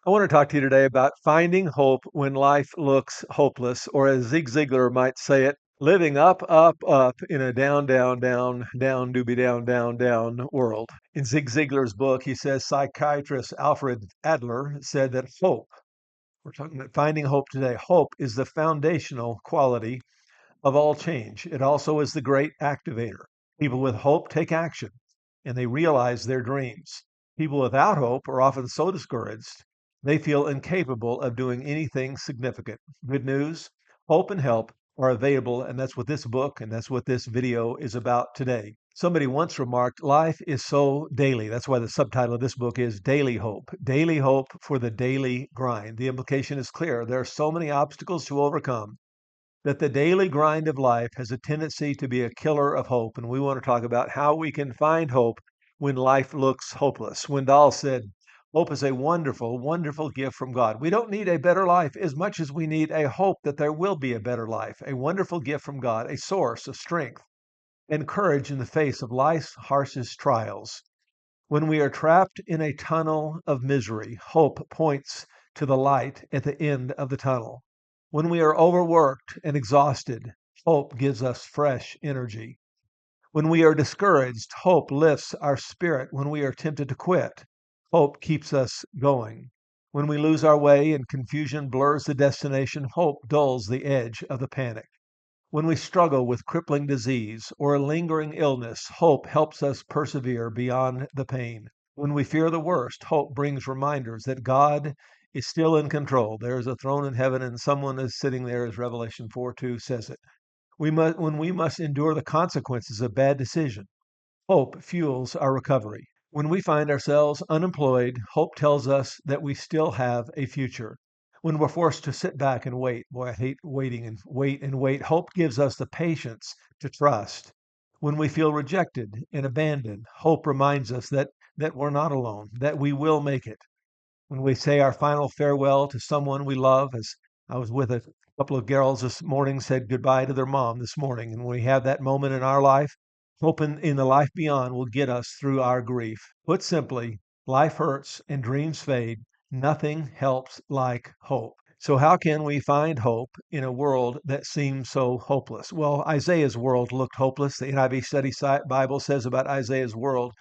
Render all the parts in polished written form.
I want to talk to you today about finding hope when life looks hopeless, or as Zig Ziglar might say it, living up, up, up in a down, down, down, down, doobie down, down, down world. In Zig Ziglar's book, he says psychiatrist Alfred Adler said that hope, we're talking about finding hope today, hope is the foundational quality of all change. It also is the great activator. People with hope take action and they realize their dreams. People without hope are often so discouraged they feel incapable of doing anything significant. Good news, hope and help are available, and that's what this book and that's what this video is about today. Somebody once remarked, life is so daily. That's why the subtitle of this book is Daily Hope. Daily hope for the daily grind. The implication is clear. There are so many obstacles to overcome that the daily grind of life has a tendency to be a killer of hope. And we want to talk about how we can find hope when life looks hopeless. Swindoll said, hope is a wonderful, wonderful gift from God. We don't need a better life as much as we need a hope that there will be a better life, a wonderful gift from God, a source of strength and courage in the face of life's harshest trials. When we are trapped in a tunnel of misery, hope points to the light at the end of the tunnel. When we are overworked and exhausted, hope gives us fresh energy. When we are discouraged, hope lifts our spirit. When we are tempted to quit, hope keeps us going. When we lose our way and confusion blurs the destination, hope dulls the edge of the panic. When we struggle with crippling disease or a lingering illness, hope helps us persevere beyond the pain. When we fear the worst, hope brings reminders that God is still in control. There is a throne in heaven and someone is sitting there, as Revelation 4:2 says it. When we must endure the consequences of bad decision, hope fuels our recovery. When we find ourselves unemployed, hope tells us that we still have a future. When we're forced to sit back and wait, boy, I hate waiting and wait and wait, hope gives us the patience to trust. When we feel rejected and abandoned, hope reminds us that we're not alone, that we will make it. When we say our final farewell to someone we love, as I was with a couple of girls this morning, said goodbye to their mom this morning. And when we have that moment in our life, hope in the life beyond will get us through our grief. Put simply, life hurts and dreams fade. Nothing helps like hope. So, how can we find hope in a world that seems so hopeless? Well, Isaiah's world looked hopeless. The NIV Study Bible says about Isaiah's world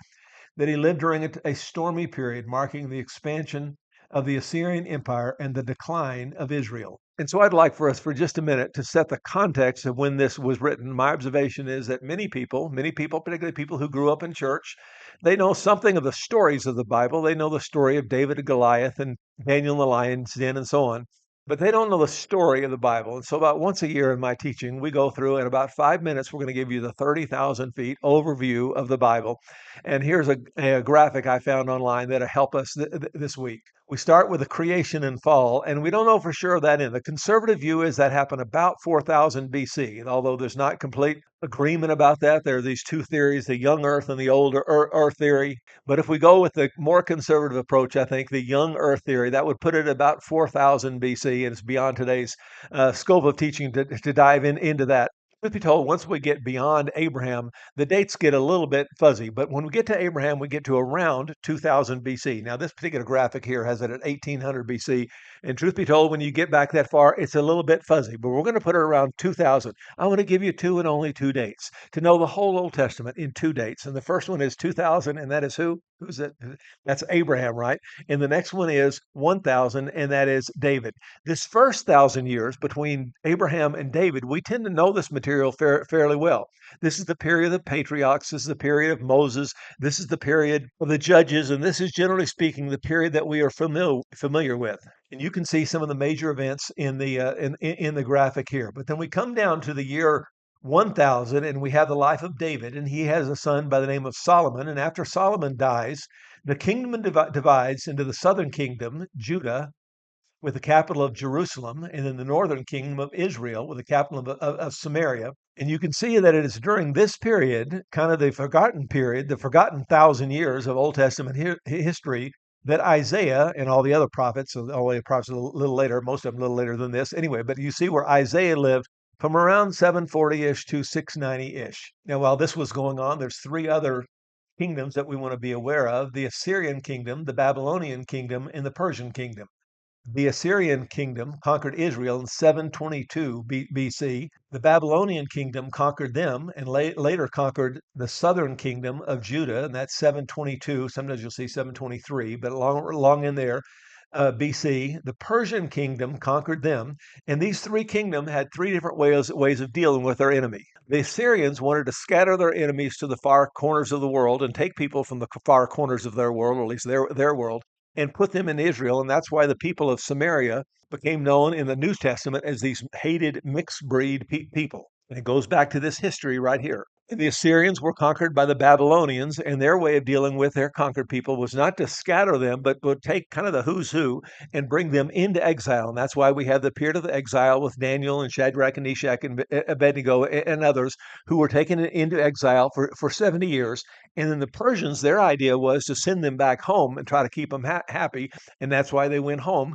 that he lived during a stormy period marking the expansion of the Assyrian Empire and the decline of Israel. And so I'd like for us for just a minute to set the context of when this was written. My observation is that many people, particularly people who grew up in church, they know something of the stories of the Bible. They know the story of David and Goliath and Daniel in the lion's den and so on. But they don't know the story of the Bible. And so, about once a year in my teaching, we go through, in about 5 minutes, we're going to give you the 30,000 feet overview of the Bible. And here's a graphic I found online that'll help us this week. We start with the creation and fall, and we don't know for sure that in. The conservative view is that happened about 4000 BC, although there's not complete agreement about that. There are these two theories, the young earth and the old earth theory. But if we go with the more conservative approach, I think the young earth theory, that would put it about 4000 BC, and it's beyond today's scope of teaching to dive into that. Truth be told, once we get beyond Abraham, the dates get a little bit fuzzy. But when we get to Abraham, we get to around 2000 BC. Now, this particular graphic here has it at 1800 BC. And truth be told, when you get back that far, it's a little bit fuzzy. But we're going to put it around 2000. I want to give you two and only two dates to know the whole Old Testament in two dates. And the first one is 2000, and that is who? Who's it? That's Abraham, right? And the next one is 1000, and that is David. This first 1,000 years between Abraham and David, we tend to know this material fairly well. This is the period of the patriarchs. This is the period of Moses. This is the period of the judges. And this is, generally speaking, the period that we are familiar with. And you can see some of the major events in the graphic here. But then we come down to the year 1000, and we have the life of David, and he has a son by the name of Solomon. And after Solomon dies, the kingdom divides into the southern kingdom, Judah, with the capital of Jerusalem, and then the northern kingdom of Israel, with the capital of Samaria. And you can see that it is during this period, kind of the forgotten period, the forgotten 1,000 years of Old Testament history, that Isaiah and all the other prophets, all the prophets a little later, most of them a little later than this anyway, but you see where Isaiah lived from around 740-ish to 690-ish. Now, while this was going on, there's three other kingdoms that we want to be aware of: the Assyrian kingdom, the Babylonian kingdom, and the Persian kingdom. The Assyrian kingdom conquered Israel in 722 BC. The Babylonian kingdom conquered them and later conquered the southern kingdom of Judah, and that's 722. Sometimes you'll see 723, but long in there. BC, the Persian kingdom conquered them, and these three kingdoms had three different ways of dealing with their enemy. The Assyrians wanted to scatter their enemies to the far corners of the world and take people from the far corners of their world, or at least their world, and put them in Israel. And that's why the people of Samaria became known in the New Testament as these hated mixed breed people. And it goes back to this history right here. The Assyrians were conquered by the Babylonians, and their way of dealing with their conquered people was not to scatter them, but would take kind of the who's who and bring them into exile. And that's why we have the period of exile with Daniel and Shadrach and Meshach and Abednego and others who were taken into exile for 70 years. And then the Persians, their idea was to send them back home and try to keep them happy. And that's why they went home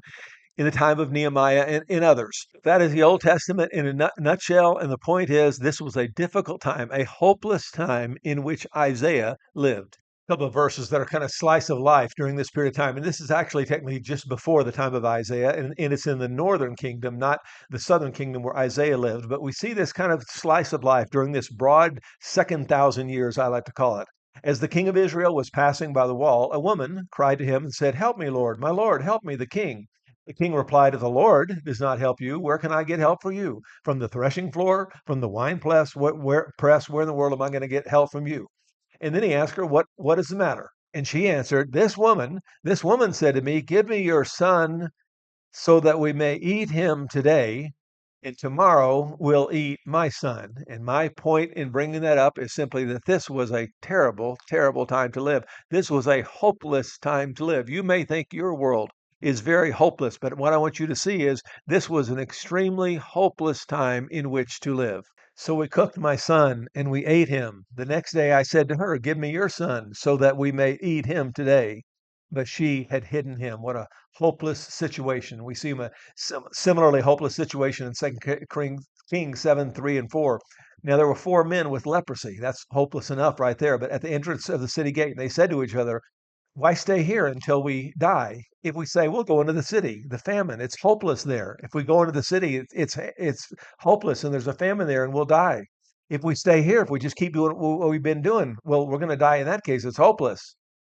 in the time of Nehemiah and others. That is the Old Testament in a nutshell. And the point is, this was a difficult time, a hopeless time in which Isaiah lived. A couple of verses that are kind of slice of life during this period of time. And this is actually technically just before the time of Isaiah. And it's in the northern kingdom, not the southern kingdom where Isaiah lived. But we see this kind of slice of life during this broad second 1,000 years, I like to call it. As the king of Israel was passing by the wall, a woman cried to him and said, "Help me, Lord, my Lord, help me, the king." The king replied, "If the Lord does not help you, where can I get help for you? From the threshing floor, from the wine press, where in the world am I going to get help from you?" And then he asked her, what is the matter? And she answered, this woman said to me, "Give me your son so that we may eat him today, and tomorrow we'll eat my son." And my point in bringing that up is simply that this was a terrible, terrible time to live. This was a hopeless time to live. You may think your world is very hopeless, but what I want you to see is this was an extremely hopeless time in which to live. "So we cooked my son and we ate him. The next day I said to her, 'Give me your son so that we may eat him today.' But she had hidden him." What a hopeless situation. We see a similarly hopeless situation in 2 Kings 7, 3 and 4. Now there were 4 men with leprosy. That's hopeless enough right there. But at the entrance of the city gate, they said to each other, "Why stay here until we die? If we say we'll go into the city, the famine, it's hopeless there. If we go into the city, it's hopeless and there's a famine there and we'll die. If we stay here, if we just keep doing what we've been doing, well, we're going to die in that case. It's hopeless.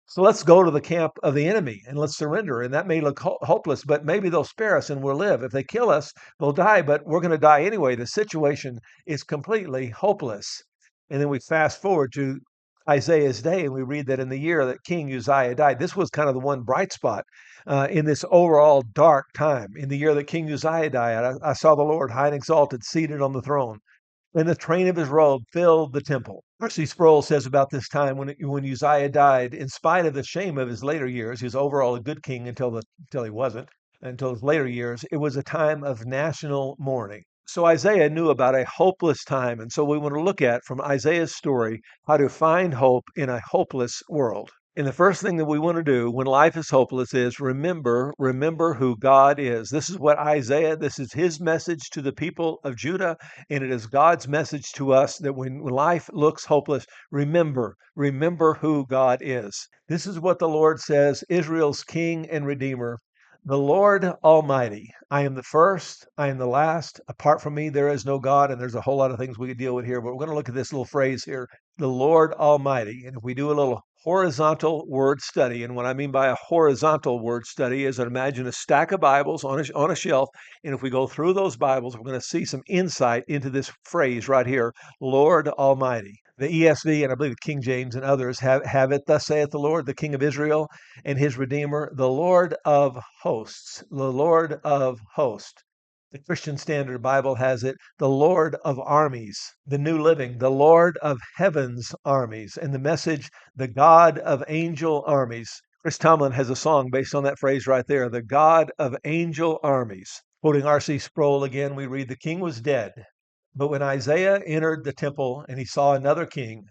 So let's go to the camp of the enemy and let's surrender." And that may look hopeless, but maybe they'll spare us and we'll live. If they kill us, they'll die, but we're going to die anyway. The situation is completely hopeless. And then we fast forward to Isaiah's day, and we read that in the year that King Uzziah died, this was kind of the one bright spot in this overall dark time. In the year that King Uzziah died, I saw the Lord high and exalted, seated on the throne, and the train of his robe filled the temple. R.C. Sproul says about this time when Uzziah died, in spite of the shame of his later years, he was overall a good king until he wasn't, until his later years, it was a time of national mourning. So Isaiah knew about a hopeless time, and so we want to look at from Isaiah's story how to find hope in a hopeless world. And the first thing that we want to do when life is hopeless is remember who God is. This is what this is his message to the people of Judah, and it is God's message to us that when life looks hopeless, remember who God is. This is what the Lord says, Israel's King and Redeemer. "The Lord Almighty, I am the first, I am the last. Apart from me, there is no God." And there's a whole lot of things we could deal with here, but we're going to look at this little phrase here, the Lord Almighty. And if we do a little horizontal word study, and what I mean by a horizontal word study is imagine a stack of Bibles on a shelf. And if we go through those Bibles, we're going to see some insight into this phrase right here, Lord Almighty. The ESV and I believe the King James and others have it, "Thus saith the Lord, the King of Israel and his Redeemer, the Lord of hosts." The Lord of hosts. The Christian Standard Bible has it, "the Lord of armies." The New Living, "the Lord of heaven's armies." And the Message, "the God of angel armies." Chris Tomlin has a song based on that phrase right there, "the God of angel armies." Quoting R.C. Sproul again, we read, "The king was dead. But when Isaiah entered the temple and he saw another king,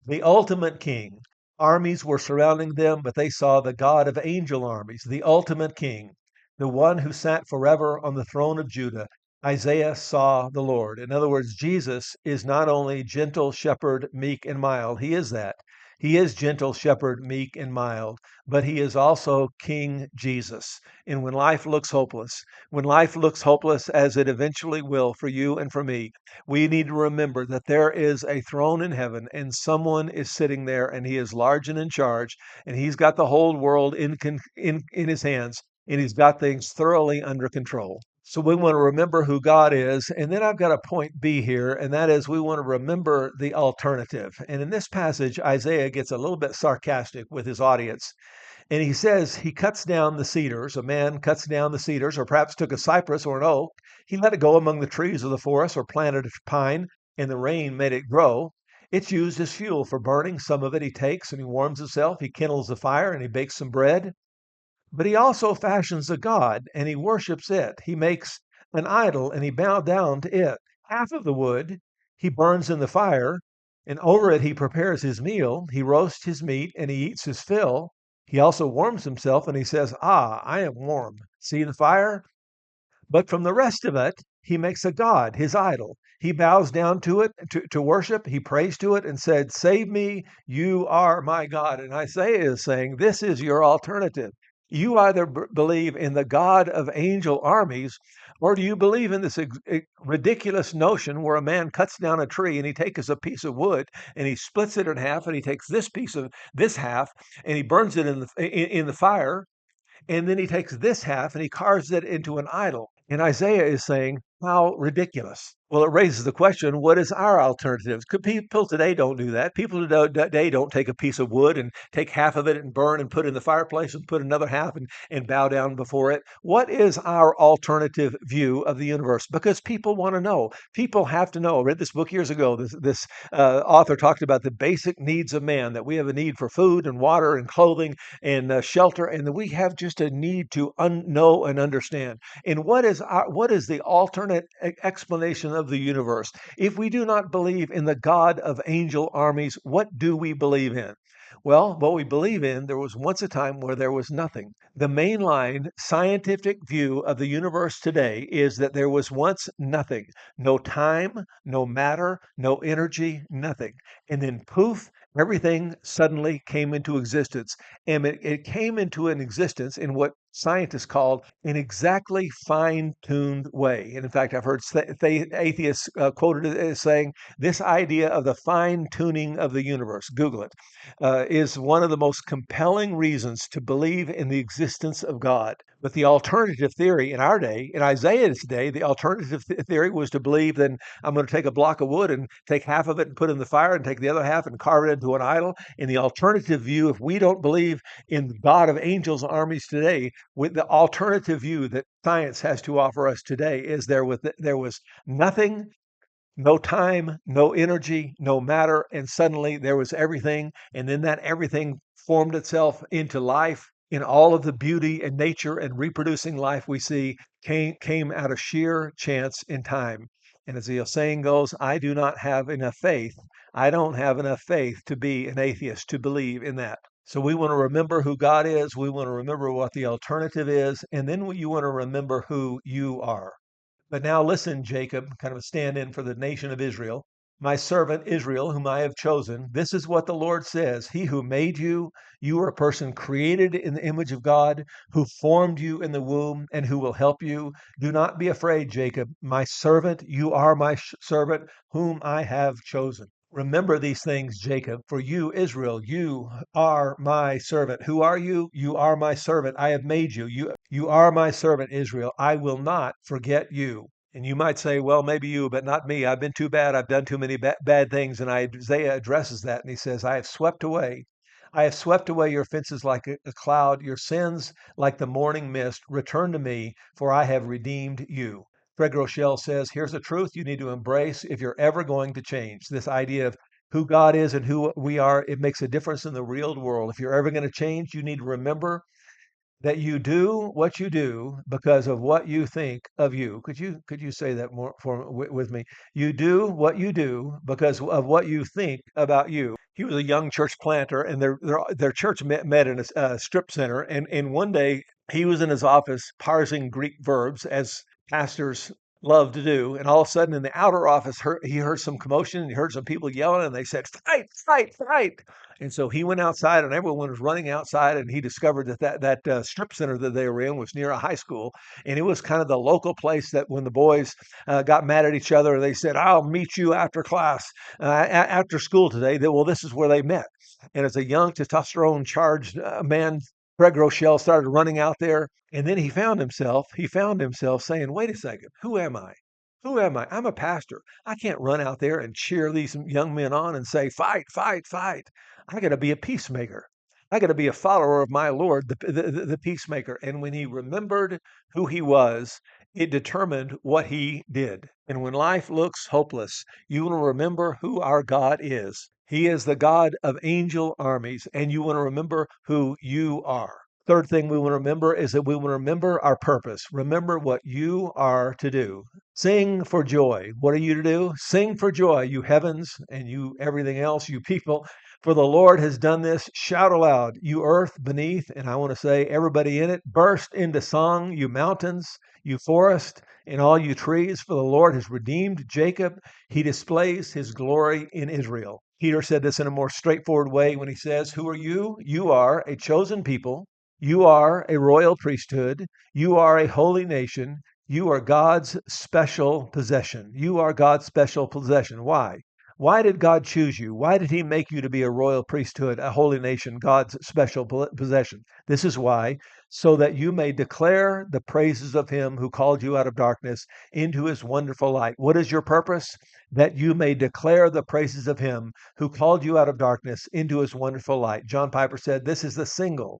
the ultimate king, armies were surrounding them, but they saw the God of angel armies, the ultimate king, the one who sat forever on the throne of Judah. Isaiah saw the Lord." In other words, Jesus is not only gentle shepherd, meek and mild. He is that. He is gentle shepherd, meek and mild, but he is also King Jesus. And when life looks hopeless, as it eventually will for you and for me, we need to remember that there is a throne in heaven and someone is sitting there and he is large and in charge and he's got the whole world in his hands and he's got things thoroughly under control. So we want to remember who God is. And then I've got a point B here, and that is we want to remember the alternative. And in this passage, Isaiah gets a little bit sarcastic with his audience. And he says he cuts down the cedars. A man cuts down the cedars, or perhaps took a cypress or an oak. He let it go among the trees of the forest, or planted a pine, and the rain made it grow. It's used as fuel for burning. Some of it he takes and he warms himself. He kindles the fire and he bakes some bread. But he also fashions a god and he worships it. He makes an idol and he bows down to it. Half of the wood he burns in the fire, and over it he prepares his meal. He roasts his meat and he eats his fill. He also warms himself and he says, "Ah, I am warm. See the fire?" But from the rest of it, he makes a god, his idol. He bows down to it to worship. He prays to it and said, "Save me, you are my God." And Isaiah is saying, this is your alternative. You either believe in the God of angel armies, or do you believe in this ridiculous notion where a man cuts down a tree and he takes a piece of wood and he splits it in half and he takes this piece of this half and he burns it in the fire, and then he takes this half and he carves it into an idol. And Isaiah is saying, how ridiculous. Well, it raises the question, what is our alternatives? People today don't do that. People today don't take a piece of wood and take half of it and burn and put it in the fireplace and put another half and bow down before it. What is our alternative view of the universe? Because people want to know. People have to know. I read this book years ago. This author talked about the basic needs of man, that we have a need for food and water and clothing and shelter, and that we have just a need to know and understand. And what is the alternate explanation of the universe? If we do not believe in the God of angel armies, what do we believe in? Well, what we believe in, there was once a time where there was nothing. The mainline scientific view of the universe today is that there was once nothing. No time, no matter, no energy, nothing. And then poof, everything suddenly came into existence. And it came into an existence in what scientists called an exactly fine-tuned way. And in fact, I've heard atheists quoted as saying this idea of the fine-tuning of the universe, Google it, is one of the most compelling reasons to believe in the existence of God. But the alternative theory in our day, in Isaiah's day, the alternative theory was to believe that I'm going to take a block of wood and take half of it and put it in the fire and take the other half and carve it into an idol. In the alternative view, if we don't believe in the God of angels armies today, with the alternative view that science has to offer us today is there was nothing, no time, no energy, no matter, and suddenly there was everything, and then that everything formed itself into life. In all of the beauty and nature and reproducing life we see came out of sheer chance in time. And as the saying goes, I do not have enough faith. I don't have enough faith to be an atheist, to believe in that. So we want to remember who God is. We want to remember what the alternative is. And then you want to remember who you are. But now listen, Jacob, kind of a stand in for the nation of Israel. My servant Israel, whom I have chosen, this is what the Lord says. He who made you, you are a person created in the image of God, who formed you in the womb and who will help you. Do not be afraid, Jacob, my servant. You are my servant, whom I have chosen. Remember these things, Jacob, for you, Israel, you are my servant. Who are you? You are my servant. I have made you. You are my servant, Israel. I will not forget you. And you might say, well, maybe you, but not me. I've been too bad. I've done too many bad things. And Isaiah addresses that and he says, I have swept away. I have swept away your offenses like a cloud, your sins like the morning mist. Return to me, for I have redeemed you. Craig Rochelle says, here's the truth you need to embrace if you're ever going to change. This idea of who God is and who we are, it makes a difference in the real world. If you're ever going to change, you need to remember that you do what you do because of what you think of you. Could you say that more with me? You do what you do because of what you think about you. He was a young church planter, and their church met in a strip center. And one day he was in his office parsing Greek verbs, as pastors love to do. And all of a sudden, in the outer office, he heard some commotion and he heard some people yelling, and they said, "Fight, fight, fight!" And so he went outside, and everyone was running outside. And he discovered that strip center that they were in was near a high school, and it was kind of the local place that when the boys got mad at each other, they said, "I'll meet you after class, after school today." Well, this is where they met. And as a young testosterone charged man, Greg Rochelle started running out there, and then he found himself saying, "Wait a second, who am I? Who am I? I'm a pastor. I can't run out there and cheer these young men on and say, 'Fight, fight, fight.' I got to be a peacemaker. I got to be a follower of my Lord, the peacemaker." And when he remembered who he was, it determined what he did. And when life looks hopeless, you want to remember who our God is. He is the God of angel armies, and you want to remember who you are. Third thing we want to remember is that we want to remember our purpose. Remember what you are to do. Sing for joy. What are you to do? Sing for joy, you heavens, and you everything else, you people. For the Lord has done this. Shout aloud, you earth beneath. And I want to say, everybody in it, burst into song, you mountains, you forest, and all you trees. For the Lord has redeemed Jacob. He displays his glory in Israel. Peter said this in a more straightforward way when he says, "Who are you? You are a chosen people. You are a royal priesthood. You are a holy nation. You are God's special possession." You are God's special possession. Why? Why did God choose you? Why did he make you to be a royal priesthood, a holy nation, God's special possession? This is why, so that you may declare the praises of him who called you out of darkness into his wonderful light. What is your purpose? That you may declare the praises of him who called you out of darkness into his wonderful light. John Piper said, this is the single,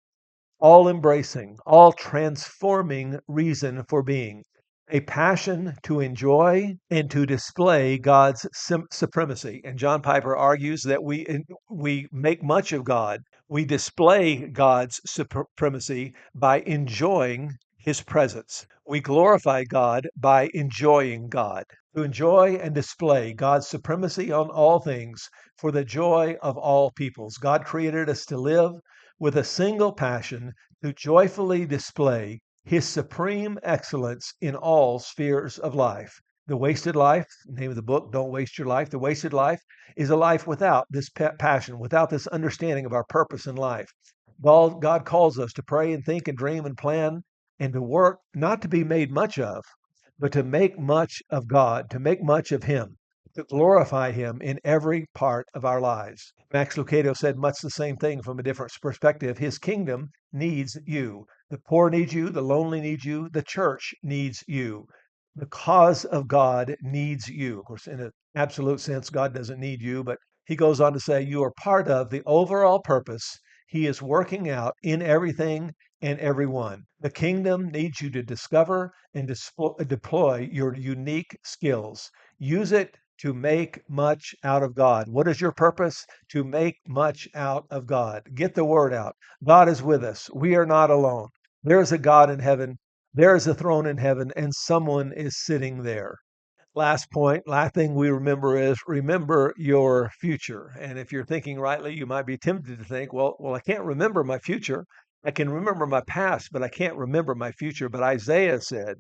all embracing, all transforming reason for being. A passion to enjoy and to display God's supremacy. And John Piper argues that we make much of God. We display God's supremacy by enjoying his presence. We glorify God by enjoying God. To enjoy and display God's supremacy on all things for the joy of all peoples. God created us to live with a single passion to joyfully display his supreme excellence in all spheres of life. The wasted life, name of the book, Don't Waste Your Life. The wasted life is a life without this passion, without this understanding of our purpose in life. God calls us to pray and think and dream and plan and to work, not to be made much of, but to make much of God, to make much of him, to glorify him in every part of our lives. Max Lucado said much the same thing from a different perspective. His kingdom needs you. The poor need you, the lonely need you, the church needs you. The cause of God needs you. Of course, in an absolute sense, God doesn't need you, but he goes on to say you are part of the overall purpose he is working out in everything and everyone. The kingdom needs you to discover and deploy your unique skills. Use it to make much out of God. What is your purpose? To make much out of God. Get the word out. God is with us. We are not alone. There is a God in heaven. There is a throne in heaven, and someone is sitting there. Last point, last thing we remember is remember your future. And if you're thinking rightly, you might be tempted to think, well, I can't remember my future. I can remember my past, but I can't remember my future. But Isaiah said,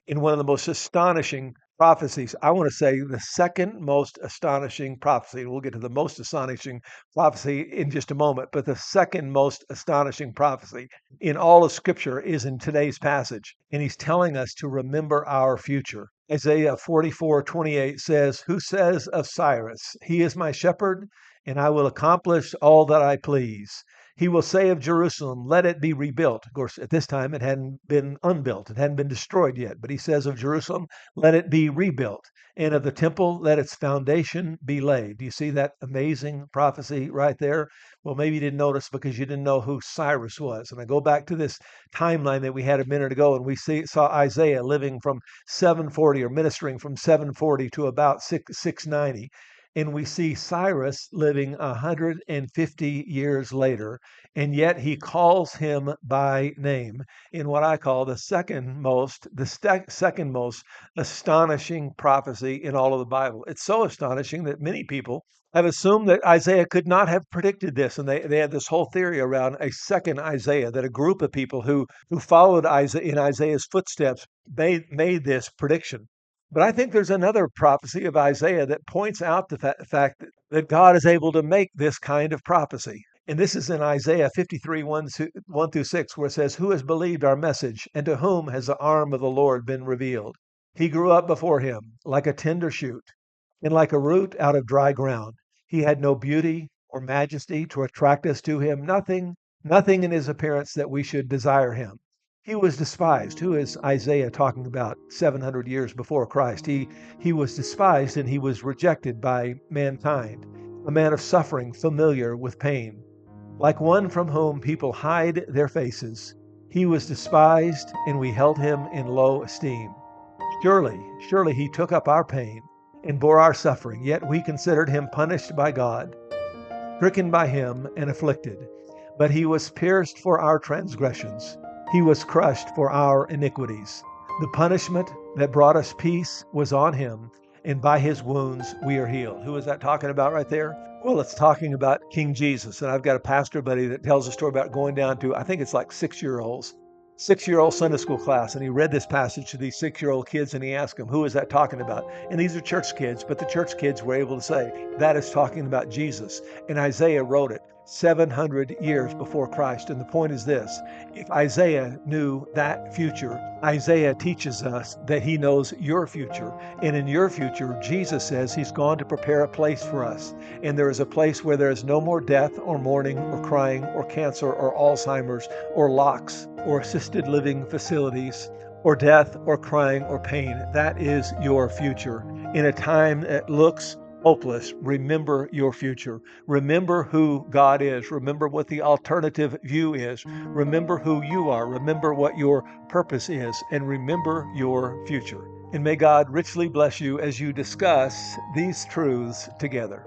in one of the most astonishing prophecies. I want to say the second most astonishing prophecy. We'll get to the most astonishing prophecy in just a moment, but the second most astonishing prophecy in all of Scripture is in today's passage. And he's telling us to remember our future. Isaiah 44:28 says, "Who says of Cyrus, he is my shepherd, and I will accomplish all that I please. He will say of Jerusalem, let it be rebuilt." Of course, at this time, it hadn't been unbuilt. It hadn't been destroyed yet. But he says of Jerusalem, let it be rebuilt. And of the temple, let its foundation be laid. Do you see that amazing prophecy right there? Well, maybe you didn't notice because you didn't know who Cyrus was. And I go back to this timeline that we had a minute ago, and we saw Isaiah living from 740 or ministering from 740 to about 690. And we see Cyrus living 150 years later, and yet he calls him by name in what I call second most astonishing prophecy in all of the Bible. It's so astonishing that many people have assumed that Isaiah could not have predicted this, and they had this whole theory around a second Isaiah, that a group of people who followed Isaiah in Isaiah's footsteps made this prediction. But I think there's another prophecy of Isaiah that points out the fact that God is able to make this kind of prophecy. And this is in Isaiah 53, 1 through 6, where it says, "Who has believed our message, and to whom has the arm of the Lord been revealed? He grew up before him like a tender shoot, and like a root out of dry ground. He had no beauty or majesty to attract us to him, nothing in his appearance that we should desire him. He was despised." Who is Isaiah talking about 700 years before Christ? He was despised and he was rejected by mankind, a man of suffering, familiar with pain. Like one from whom people hide their faces, he was despised and we held him in low esteem. Surely he took up our pain and bore our suffering, yet we considered him punished by God, stricken by him and afflicted. But he was pierced for our transgressions, he was crushed for our iniquities. The punishment that brought us peace was on him, and by his wounds we are healed. Who is that talking about right there? Well, it's talking about King Jesus. And I've got a pastor buddy that tells a story about going down to, I think it's like 6-year-olds, 6-year-old Sunday school class, and he read this passage to these 6-year-old kids, and he asked them, who is that talking about? And these are church kids, but the church kids were able to say, that is talking about Jesus. And Isaiah wrote it 700 years before Christ. And the point is this: if Isaiah knew that future, Isaiah teaches us that he knows your future. And in your future, Jesus says he's gone to prepare a place for us. And there is a place where there is no more death or mourning or crying or cancer or Alzheimer's or locks or assisted living facilities or death or crying or pain. That is your future. In a time that looks hopeless, remember your future. Remember who God is. Remember what the alternative view is. Remember who you are. Remember what your purpose is. And remember your future. And may God richly bless you as you discuss these truths together.